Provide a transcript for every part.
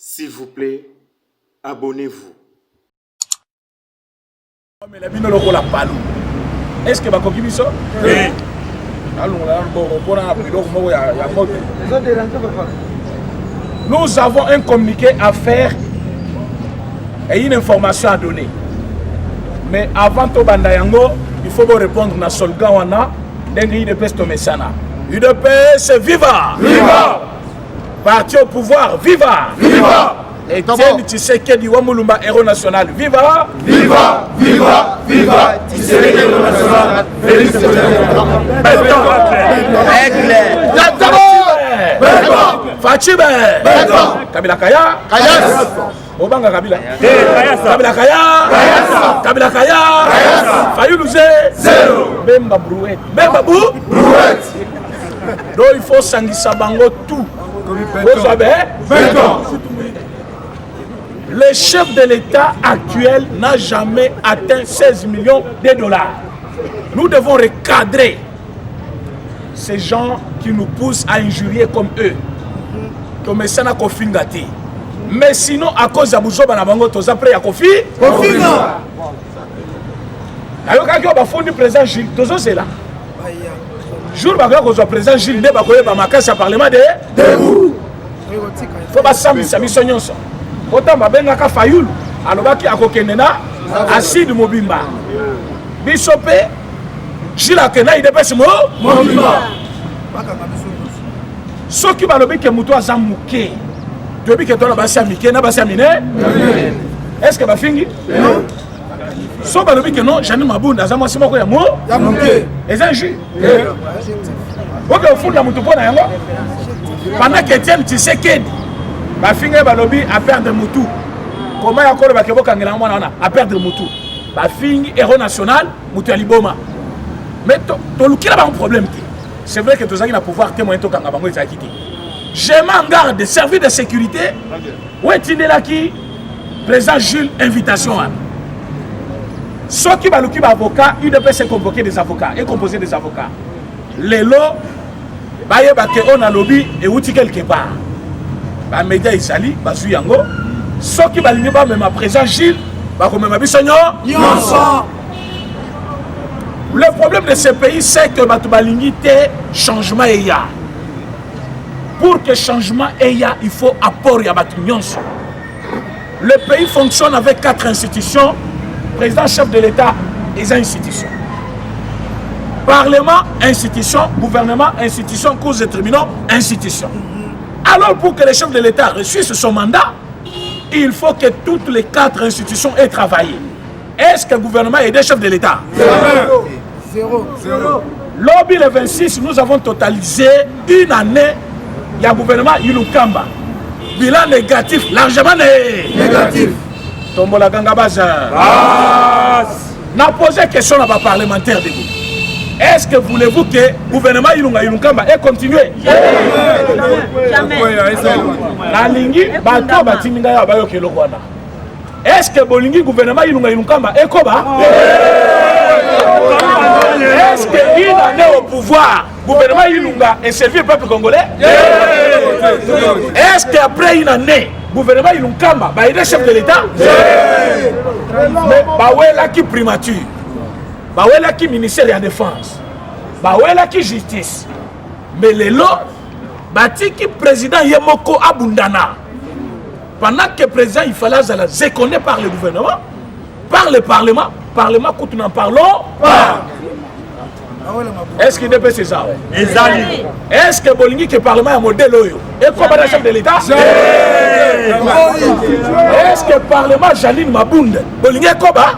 S'il vous plaît, abonnez-vous. Est-ce que oui. Nous avons un communiqué à faire et une information à donner. Mais avant tout, il faut répondre à Solgawana, UDPS Tomesana. UDPS, viva! Viva! Parti au pouvoir, viva! Viva! Et Etienne Tshisekedi Wamulumba, héros national, viva! Viva! Viva! Viva! Tshisekedi, héros national, Félix Fachibe! Kabila Kaya! Kayas! Obanga Kabila! Kayas! Kabila Kaya! Kayas! Kabila Kaya! Kayas! Fayuluze! Zéro! Bemba Brouette! Bemba Bou! Brouette! Donc il faut s'angissa bango tout. Vous savez? Le chef de l'État actuel n'a jamais atteint 16 millions de dollars. Nous devons recadrer ces gens qui nous poussent à injurier comme eux. Mais sinon, à cause de Bouzoba Nabango, tous après, il y a Kofi. Quand on président Gilles, tous c'est là. Jour où le président Gilles ne va pas faire parlement de debout. Il faut pas s'amuser. Autant que Fayoul, alors qu'il y a Kokenena, Acide Mobimba. Bishopé, Gilles Akena, il dépêche Mobimba. Ce qui va le dire que Moutou a zamouké. Depuis que tu as basé à Miké, n'a basé à Miné. Est-ce que va finir? Non. Ce qui va le dire que non, Jeanne Maboun, a zamouké Moko Yamo. Et c'est un jus. Ok, au fond de la Moutou Pona Yango. Pendant que Etienne Tshisekedi va finir le lobby à perdre Moutou. Comment il y a encore le Kangela à perdre Moutou? Va finir héros national, Moutou Aliboma. Mais tu as un problème. C'est vrai que tu as un pouvoir témoigner de Kangabango et Zakiti. Je m'en garde des services de sécurité. Où est-il là qui président Jules invitation? Ceux qui va l'occuper avocat, il ne peut se convoquer des avocats et composer des avocats. Les lots, on a lobby et où quelque part. Les médias Isali, Bazouyango. Ceux qui va l'unir même à président Gilles, le problème de ce pays, c'est que Batoubalingité, changement est ya. Pour que changement est ya, il faut apport à Batounyons. Le pays fonctionne avec 4 institutions. Président, chef de l'État, les institutions. Parlement, institution. Gouvernement, institution. Cours de tribunaux, institution. Alors, pour que le chef de l'État réussisse son mandat, il faut que toutes les 4 institutions aient travaillé. Est-ce que le gouvernement est des chefs de l'État? Zéro. Lobby le 26, nous avons totalisé une année. Il y a un gouvernement Ilukamba. Bilan négatif, largement négatif. Tombola Gangabaza. N'a posé question à ma parlementaire de vous. Est-ce que voulez-vous que le gouvernement Ilukamba ait continué? Jamais. La lingi, bato batiminga ya bayo ke lokwana. Est-ce que bolingi gouvernement Ilukamba ait koba? Est-ce qu'il en est au pouvoir? Le gouvernement Ilunga est servi au peuple congolais? Est-ce qu'après une année, le gouvernement Ilukamba va être chef de l'État? Mais Bawela qui primature, Bawela qui ministère de la Défense, Bawela qui justice. Mais les lots, Bati qui président Yemoko Abundana. Pendant que le président il fallait séconder par le gouvernement, par le Parlement, Parlement, quand nous en parlons, pas. Est-ce qu'il dépêche ça? Est-ce que Bolingi qui Parlement est un modèle? Et comment le chef de l'État? Est-ce que le Parlement Janine Mabunde Bolingi est comment?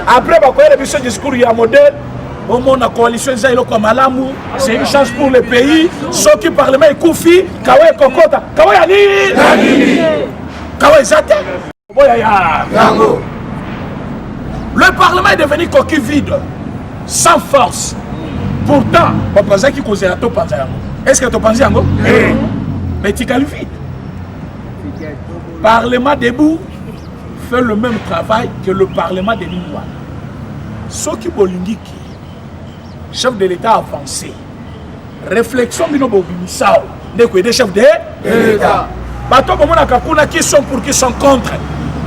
Après, le discours, il y a un modèle. La coalition c'est une chance pour le pays. Ceux qui Parlement est Koufi, Kawé Kokota, Kawé Yani, Kawé Zate. Le Parlement est devenu coquille vide, sans force. Pourtant, est-ce que tu penses à ça? Mais tu qualifies. Le Parlement debout fait le même travail que le Parlement de Lingua. Ce qui Bolingi, chef de l'État avancé, réflexion, des chefs de l'État. Bato bomona kakuna qui sont pour qui sont contre.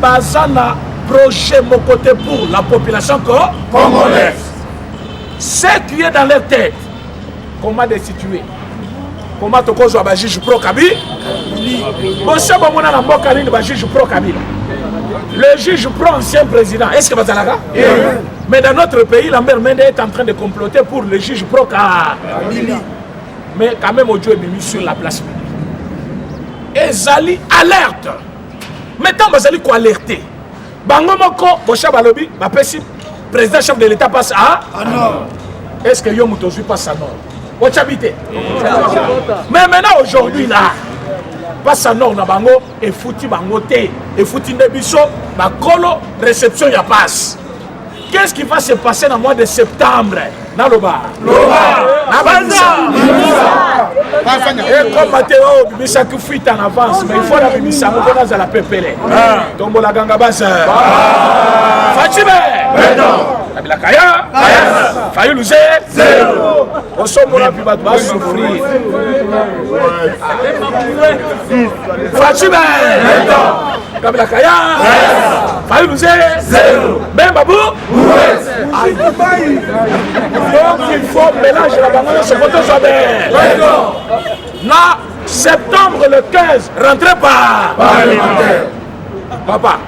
Bazana projet mon côté pour la population congolaise. Ce qui est dans leur tête, comment destituer, comment te cause un juge pro Kabila. Bon ça bomona na mboka nini ba juge pro Kabila. Le juge pro ancien président, est-ce que bazalaka? Mais dans notre pays, Lambert Mende est en train de comploter pour le juge pro Kabila. Mais quand même Odio est mis sur la place publique. Et Zali alerte. Maintenant, Bazali quoi alerter. Bango moko, Bocha Balobi, ma président chef de l'État passe à Nord. Est-ce que Yo Mutozu passe à Nord? Ochabité. Mais maintenant, aujourd'hui, là, passe à Nord, na bango, et fouti bango te, et fouti nebiso, ma colo, réception, ya passe. Qu'est-ce qui va se passer dans le mois de septembre? Dans le bar. Et comme Mathéo, Bimisa qui fuit en avance, mais il faut la Bimisa, on va dans la pépélé. Tombo la ganga basse. Fatime! Kabila Kaya! Fayou Louzé! Zéro! On s'en mourra puis va souffrir. Fatime! Kabila Kaya! Fayou Louzé! Zéro! Ben Babou! Donc il faut mélanger la banane sur votre jardin. Na septembre le 15, rentrez par parlementaire. Papa,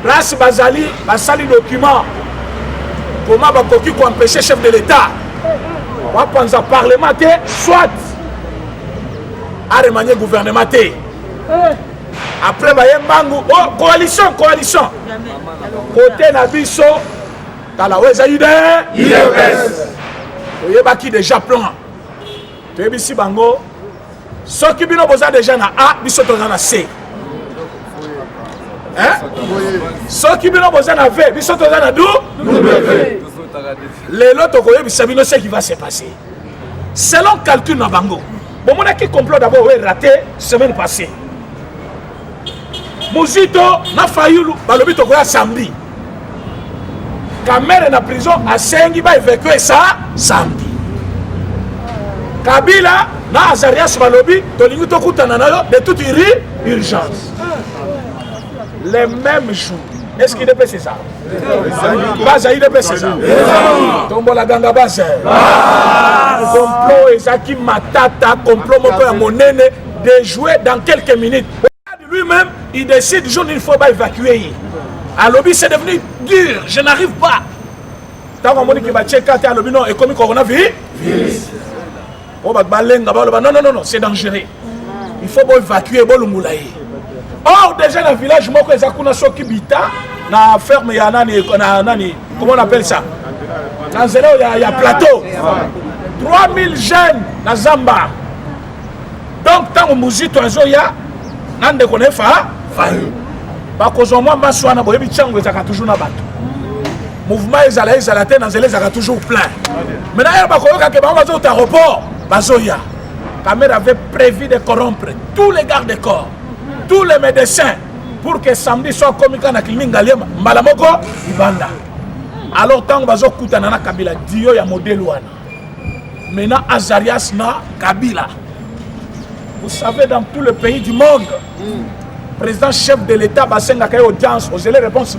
place Bazali, Basali document. Comment Bakoki pour empêcher chef de l'État? On va penser à parlementaire, soit à remanier gouvernemental. Après, Bayembangu, oh, coalition. Côté Nabiso, Talaoueza IDPS. Vous voyez qui déjà plan. Tu es ici, Bango. Ceux qui ont besoin déjà na A, ils sont dans la C. Hein? Ceux qui ont besoin na V, ils sont dans la D. Les autres, ils savent ce qui va se passer. Selon calcul na Bango, bon, on a qui complot d'abord raté semaine passée. Mouzito na Fayoulou, balobi tokoya samedi. Kamere na prison a Sengi ba évacuer ça samedi. Kabila na Azarias balobi tolingi tokutana nayo de toute urgence. Les mêmes jours. Est-ce qu'il est c'est ça? Baza il est c'est ça. Tombo la ganga baza. Complot ezaki matata, complot moko ya monene de jouer dans quelques minutes. Lui-même, il décide jour une fois d'évacuer. À lobby, c'est devenu dur. Je n'arrive pas. Tant qu'on dit qu'il va checker à lobby, non, et comme coronavirus. Non, c'est dangereux. Il faut évacuer. Or, déjà dans le village, moi, quand j'ai soki bita, na ferme, il y a nani, comment on appelle ça? Dans le zéro, il y a plateau. 3000 jeunes dans Zamba. Donc, tant que Mouzito Azoya, nande connaît Fayoulou. Parce que moi, je suis toujours na bateau. Mouvement Ezalaté, dans les toujours plein. Maintenant, il y a un aéroport. Kamer avait prévu de corrompre tous les gardes-corps, tous les médecins, pour que samedi soit comme dans la clinique Galiema, Malamoko, Ibanda. Alors, tant que vous avez Kabila, Dio ya modèle. Maintenant, Azarias na Kabila. Vous savez, dans tout le pays du monde, président chef de l'État, Bassenga a audience, vous avez réponse.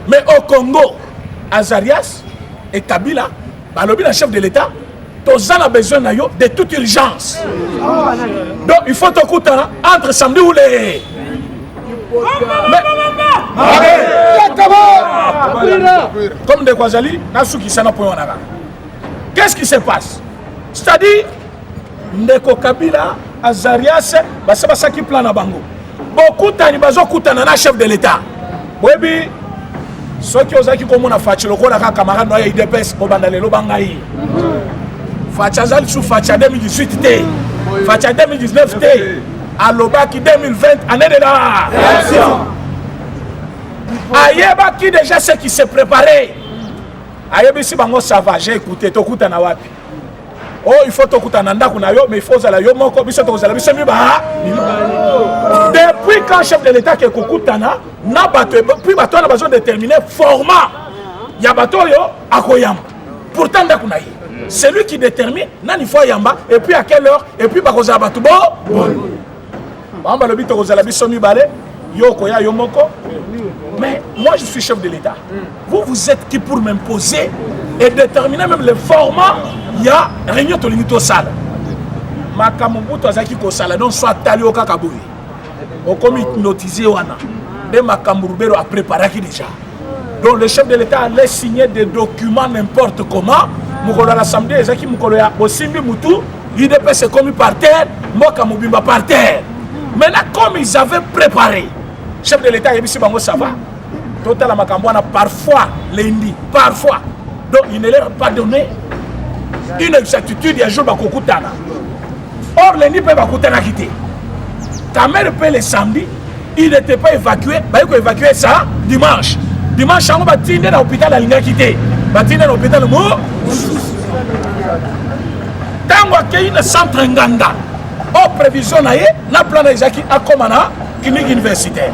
Mais au Congo, Azarias et Kabila, le chef de l'État, tous ont besoin de toute urgence. Donc il faut écouter entre samedi ou les. Comme des Kwazali, qu'est-ce qui se passe? C'est-à-dire, Ndeko Kabila, Azarias, Basabasa qui plan à Bango. Beaucoup de chef de l'État. Oui, ceux qui ont dit qu'on a fait le camarade de l'IDPS, au Bandalelo Bangaï. Fatchazal sous Fatcha 2018, Fatcha 2019, à l'Obaki 2020, année de la réaction. Ayeba qui déjà ce qui s'est préparé. Ayeba si Bango ça va, j'ai écouté, Tokuta Nawapi. Oh, il faut Tokuta Nanda Kunayo, mais il faut Zalayo Moko, Biso Tozala, Biso Miba. Depuis quand chef de l'État qui est Kokutana, puis bateau a besoin de déterminer format. Il y a bateau yo à Koyam. Pourtant, Dakunayi. C'est lui qui détermine nani fois yamba et puis à quelle heure et puis bakoza batubo bamba le bito kozala biso mibale yoko ya yomoko. Mais moi je suis chef de l'État. Vous êtes qui pour m'imposer et déterminer même le format il y a réunion to limito sala makamubuto azaki ko sala donc soit tali au kakaboui au comité notisé wana de makamurubero a préparé qui déjà. Donc le chef de l'État allait signer des documents n'importe comment. Mukolo l'Assemblée, ezaki mukolo ya Osimbi Mutu, IDP s'est commis par terre, Moka Mubimba par terre. Maintenant, comme ils avaient préparé, chef de l'État, Yebisi Bango, ça va. Total Makambouana, parfois, lundi, parfois. Donc il ne leur a pas donné une exactitude, il y a un jour Bakokutana. Or, lundi, peut Bakutana quitter. Ta mère paie le samedi, il n'était pas évacué, il faut évacuer ça dimanche. Dimanche, on va tirer dans l'hôpital à l'Ingakité. On va tirer dans l'hôpital Mou. Tant qu'il y a un centre Nganda, en prévision, na plan d'Isaki à Komana, clinique universitaire.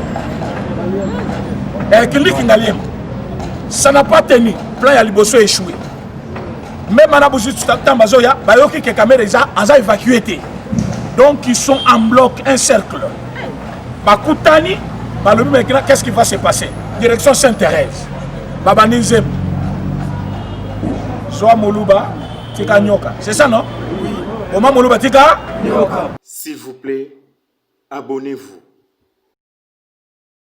Et clinique Ngaliem. Ça n'a pas tenu. Plan Yaliboso échoué. Même à Nabouzi Tambazoya, Bayoki qui caméra a évacué. Donc ils sont en bloc, un cercle. Bakoutani, qu'est-ce qui va se passer? Direction Sainte-Thérèse. Baba Nizem. Soa Moluba, Tika Nyoka. C'est ça, non? Oui. Oma Moluba, Tika Nyoka. S'il vous plaît, abonnez-vous.